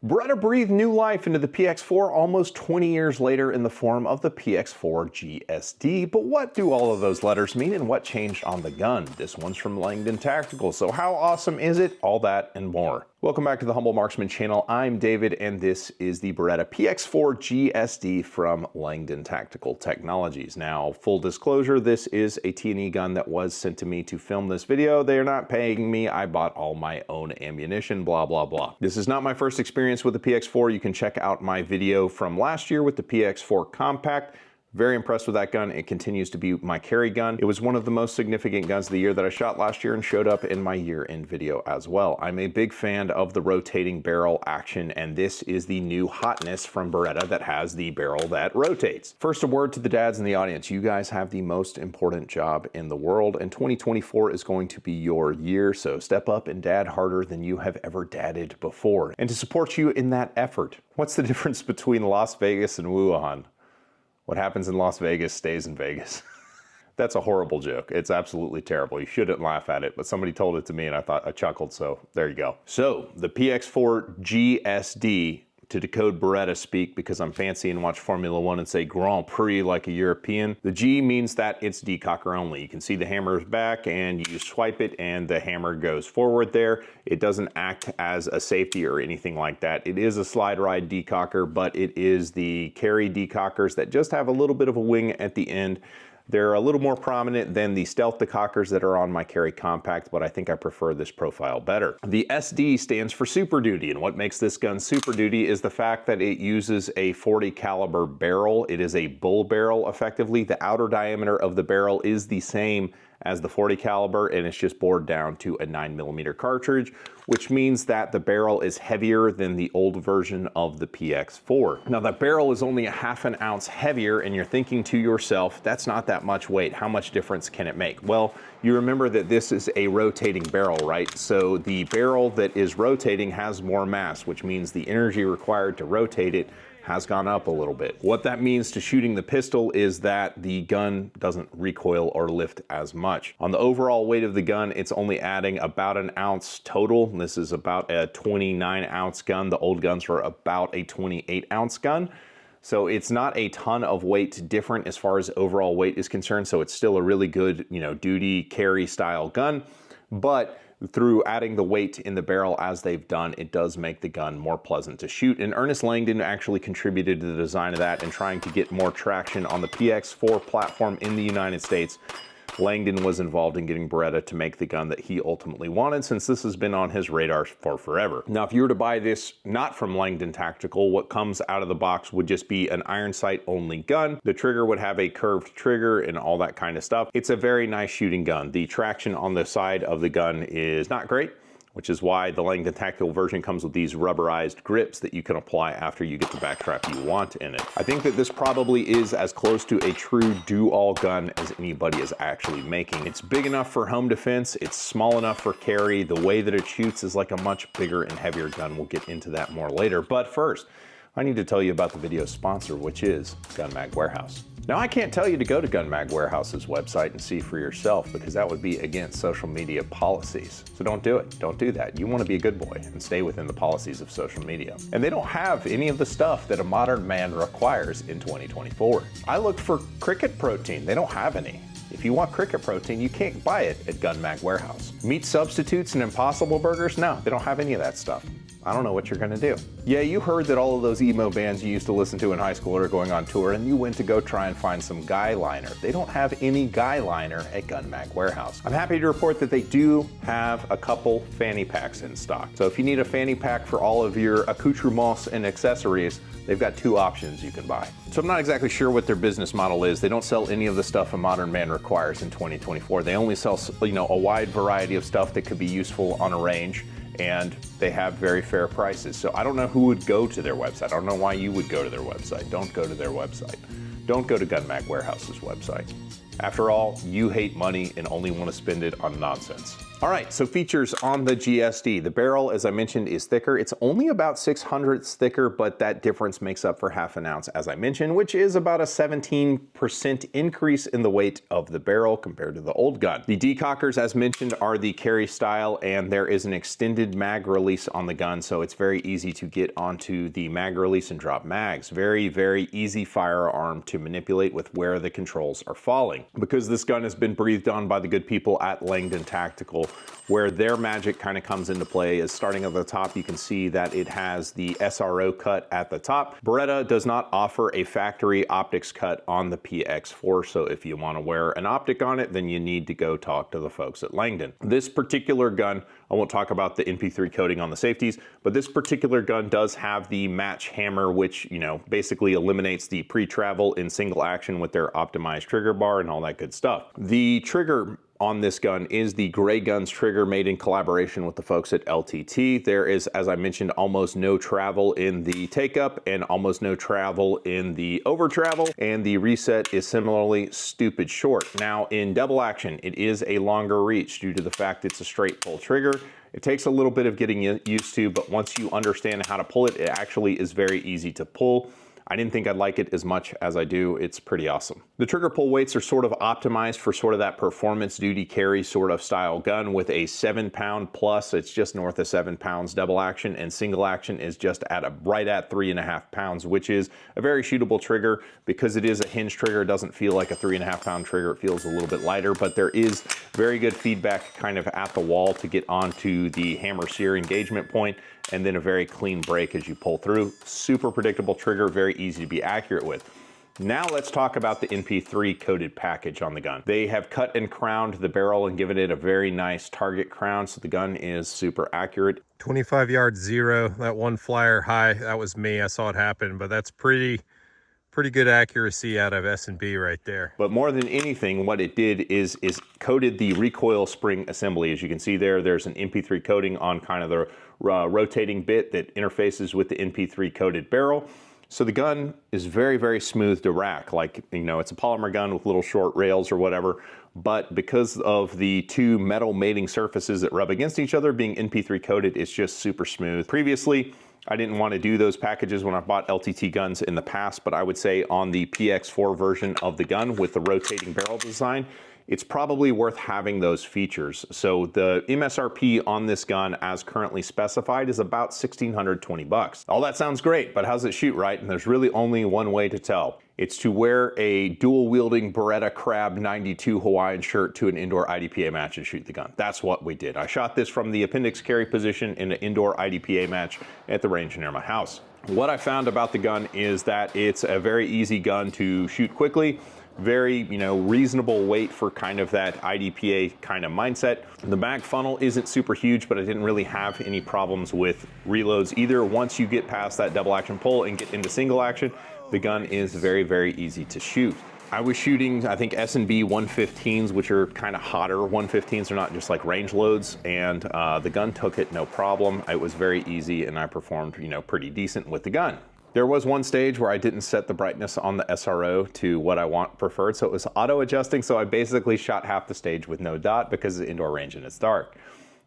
Beretta breathed new life into the PX4 almost 20 years later in the form of the PX4 G-SD. But what do all of those letters mean and what changed on the gun? This one's from Langdon Tactical, so how awesome is it? All that and more. Welcome back to the Humble Marksman channel. I'm David and this is the Beretta PX4 G-SD from Langdon Tactical Technologies. Now, full disclosure, this is a T&E gun that was sent to me to film this video. They are not paying me. I bought all my own ammunition, blah, blah, blah. This is not my first experience with the PX4. You can check out my video from last year with the PX4 Compact. Very impressed with that gun. It continues to be my carry gun. It was one of the most significant guns of the year that I shot last year and showed up in my year-end video as well. I'm a big fan of the rotating barrel action, and this is the new hotness from Beretta that has the barrel that rotates. First, a word to the dads in the audience. You guys have the most important job in the world, and 2024 is going to be your year, so step up and dad harder than you have ever dadded before. And to support you in that effort, what's the difference between Las Vegas and Wuhan? What happens in Las Vegas stays in Vegas. That's a horrible joke. It's absolutely terrible. You shouldn't laugh at it, but somebody told it to me and I chuckled, so there you go. So the PX4 G-SD, to decode Beretta speak because I'm fancy and watch Formula One and say Grand Prix like a European. The G means that it's decocker only. You can see the hammer's back and you swipe it and the hammer goes forward there. It doesn't act as a safety or anything like that. It is a slide ride decocker, but it is the carry decockers that just have a little bit of a wing at the end. They're a little more prominent than the stealth decockers that are on my carry compact, but I think I prefer this profile better. The SD stands for Super Duty, and what makes this gun Super Duty is the fact that it uses a 40 caliber barrel. It is a bull barrel effectively. The outer diameter of the barrel is the same as the 40 caliber, and it's just bored down to a 9mm cartridge, which means that the barrel is heavier than the old version of the PX4. Now that barrel is only a ½ an ounce heavier, and you're thinking to yourself, that's not that much weight. How much difference can it make? Well, you remember that this is a rotating barrel, right? So the barrel that is rotating has more mass, which means the energy required to rotate it has gone up a little bit. What that means to shooting the pistol is that the gun doesn't recoil or lift as much. On the overall weight of the gun, it's only adding about an ounce total. This is about a 29-ounce gun. The old guns were about a 28-ounce gun. So it's not a ton of weight different as far as overall weight is concerned. So it's still a really good, duty carry style gun. But through adding the weight in the barrel as they've done, it does make the gun more pleasant to shoot. And Ernest Langdon actually contributed to the design of that and trying to get more traction on the PX4 platform in the United States. Langdon was involved in getting Beretta to make the gun that he ultimately wanted, since this has been on his radar for forever. Now, if you were to buy this not from Langdon Tactical, what comes out of the box would just be an iron sight only gun. The trigger would have a curved trigger and all that kind of stuff. It's a very nice shooting gun. The traction on the side of the gun is not great, which is why the Langdon Tactical version comes with these rubberized grips that you can apply after you get the backstrap you want in it. I think that this probably is as close to a true do-all gun as anybody is actually making. It's big enough for home defense, it's small enough for carry, the way that it shoots is like a much bigger and heavier gun. We'll get into that more later, but first, I need to tell you about the video's sponsor, which is Gun Mag Warehouse. Now, I can't tell you to go to Gun Mag Warehouse's website and see for yourself because that would be against social media policies. So don't do it. Don't do that. You want to be a good boy and stay within the policies of social media. And they don't have any of the stuff that a modern man requires in 2024. I looked for cricket protein. They don't have any. If you want cricket protein, you can't buy it at Gun Mag Warehouse. Meat substitutes and Impossible Burgers? No, they don't have any of that stuff. I don't know what you're gonna do. Yeah, you heard that all of those emo bands you used to listen to in high school are going on tour, and you went to go try and find some guy liner. They don't have any guy liner at Gun Mag Warehouse. I'm happy to report that they do have a couple fanny packs in stock. So if you need a fanny pack for all of your accoutrements and accessories, they've got two options you can buy. So I'm not exactly sure what their business model is. They don't sell any of the stuff a modern man requires in 2024. They only sell, a wide variety of stuff that could be useful on a range, and they have very fair prices. So I don't know who would go to their website. I don't know why you would go to their website. Don't go to their website. Don't go to Gun Mag Warehouse's website. After all, you hate money and only want to spend it on nonsense. All right, so features on the GSD. The barrel, as I mentioned, is thicker. It's only about 6/100ths thicker, but that difference makes up for ½ ounce, as I mentioned, which is about a 17% increase in the weight of the barrel compared to the old gun. The decockers, as mentioned, are the carry style, and there is an extended mag release on the gun, so it's very easy to get onto the mag release and drop mags. Very, very easy firearm to manipulate with where the controls are falling. Because this gun has been breathed on by the good people at Langdon Tactical, where their magic kind of comes into play is starting at the top, you can see that it has the SRO cut at the top. Beretta does not offer a factory optics cut on the PX4, so if you want to wear an optic on it, then you need to go talk to the folks at Langdon. This particular gun, I won't talk about the NP3 coating on the safeties, but this particular gun does have the match hammer, which, you know, basically eliminates the pre-travel in single action with their optimized trigger bar and all that good stuff. The trigger on this gun is the Gray Guns trigger made in collaboration with the folks at LTT. There is, as I mentioned, almost no travel in the take-up and almost no travel in the over-travel, and the reset is similarly stupid short. Now, in double action, it is a longer reach due to the fact it's a straight pull trigger. It takes a little bit of getting used to, but once you understand how to pull it, it actually is very easy to pull. I didn't think I'd like it as much as I do. It's pretty awesome. The trigger pull weights are sort of optimized for sort of that performance duty carry sort of style gun with a 7-pound plus. It's just north of 7 pounds double action, and single action is just at right at 3.5 pounds, which is a very shootable trigger. Because it is a hinge trigger, it doesn't feel like a 3.5-pound trigger. It feels a little bit lighter, but there is very good feedback kind of at the wall to get onto the hammer sear engagement point, and then a very clean break as you pull through. Super predictable trigger, very easy to be accurate with. Now let's talk about the NP3 coated package on the gun. They have cut and crowned the barrel and given it a very nice target crown, so the gun is super accurate. 25 yards zero, that one flyer high, that was me, I saw it happen, but that's pretty good accuracy out of S&B right there. But more than anything, what it did is coated the recoil spring assembly. As you can see there, there's an NP3 coating on kind of the rotating bit that interfaces with the NP3 coated barrel. So the gun is very, very smooth to rack. Like, you know, it's a polymer gun with little short rails or whatever, but because of the two metal mating surfaces that rub against each other being NP3 coated, it's just super smooth. Previously, I didn't want to do those packages when I bought LTT guns in the past, but I would say on the PX4 version of the gun with the rotating barrel design, it's probably worth having those features. So the MSRP on this gun as currently specified is about $1,620. All that sounds great, but how's it shoot, right? And there's really only one way to tell. It's to wear a dual-wielding Beretta Crab 92 Hawaiian shirt to an indoor IDPA match and shoot the gun. That's what we did. I shot this from the appendix carry position in an indoor IDPA match at the range near my house. What I found about the gun is that it's a very easy gun to shoot quickly. Very, you know, reasonable weight for kind of that IDPA kind of mindset. The mag funnel isn't super huge, but I didn't really have any problems with reloads either. Once you get past that double action pull and get into single action, the gun is very, very easy to shoot. I was shooting, I think, S&B 115s, which are kind of hotter. 115s are not just like range loads, and the gun took it no problem. It was very easy, and I performed, you know, pretty decent with the gun. There was one stage where I didn't set the brightness on the SRO to what I preferred, so it was auto adjusting, so I basically shot half the stage with no dot because it's indoor range and it's dark.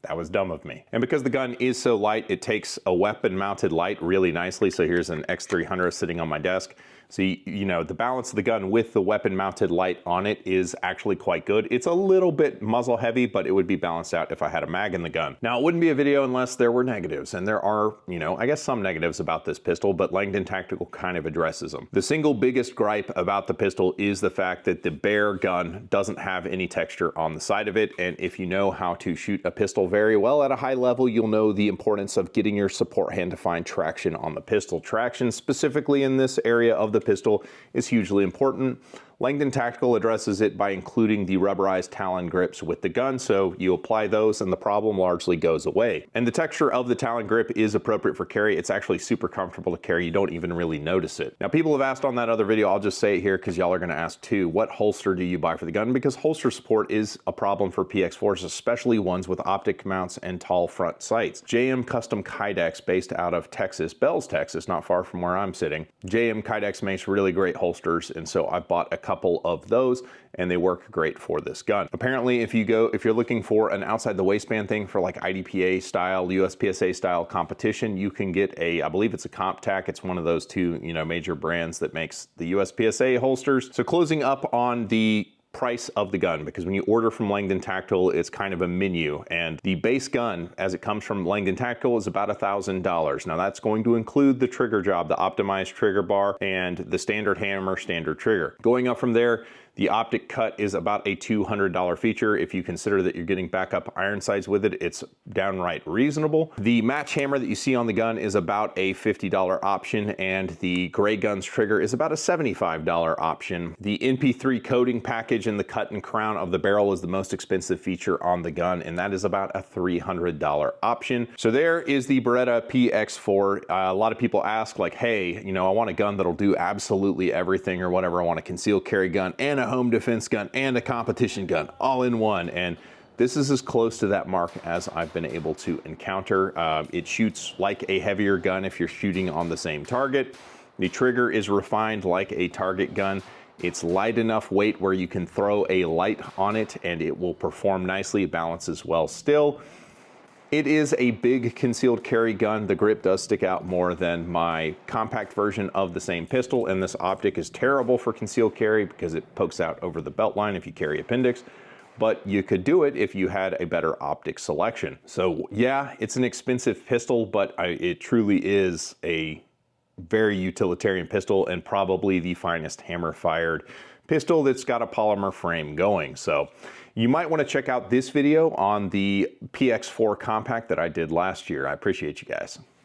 That was dumb of me. And because the gun is so light, it takes a weapon mounted light really nicely. So here's an X300 sitting on my desk. So, you know, the balance of the gun with the weapon mounted light on it is actually quite good. It's a little bit muzzle heavy, but it would be balanced out if I had a mag in the gun. Now, it wouldn't be a video unless there were negatives, and there are, you know, I guess some negatives about this pistol, but Langdon Tactical kind of addresses them. The single biggest gripe about the pistol is the fact that the bare gun doesn't have any texture on the side of it, and if you know how to shoot a pistol very well at a high level, you'll know the importance of getting your support hand to find traction on the pistol. Traction, specifically in this area of the pistol, is hugely important. Langdon Tactical addresses it by including the rubberized Talon grips with the gun, so you apply those and the problem largely goes away. And the texture of the Talon grip is appropriate for carry. It's actually super comfortable to carry. You don't even really notice it. Now, people have asked on that other video, I'll just say it here because y'all are going to ask too, what holster do you buy for the gun? Because holster support is a problem for PX4s, especially ones with optic mounts and tall front sights. JM Custom Kydex, based out of Texas, Bells, Texas, not far from where I'm sitting. JM Kydex makes really great holsters, and so I bought a couple of those, and they work great for this gun. Apparently, if you're looking for an outside the waistband thing for like IDPA style, USPSA style competition, you can get I believe it's a CompTac. It's one of those two, major brands that makes the USPSA holsters. So closing up on the price of the gun, because when you order from Langdon Tactical, it's kind of a menu, and the base gun as it comes from Langdon Tactical is about $1,000. Now that's going to include the trigger job, the optimized trigger bar, and the standard hammer, standard trigger. Going up from there, the optic cut is about a $200 feature. If you consider that you're getting backup iron sights with it, it's downright reasonable. The match hammer that you see on the gun is about a $50 option, and the Gray Guns trigger is about a $75 option. The NP3 coating package and the cut and crown of the barrel is the most expensive feature on the gun, and that is about a $300 option. So there is the Beretta PX4. A lot of people ask like, hey, I want a gun that'll do absolutely everything or whatever. I want a concealed carry gun and a home defense gun and a competition gun all in one, and this is as close to that mark as I've been able to encounter. It shoots like a heavier gun if you're shooting on the same target. The trigger is refined like a target gun. It's light enough weight where you can throw a light on it and it will perform nicely. It balances well still. It is a big concealed carry gun. The grip does stick out more than my compact version of the same pistol, and this optic is terrible for concealed carry because it pokes out over the belt line if you carry appendix, but you could do it if you had a better optic selection. So yeah, it's an expensive pistol, but it truly is a very utilitarian pistol and probably the finest hammer-fired pistol that's got a polymer frame going. So you might want to check out this video on the PX4 compact that I did last year. I appreciate you guys.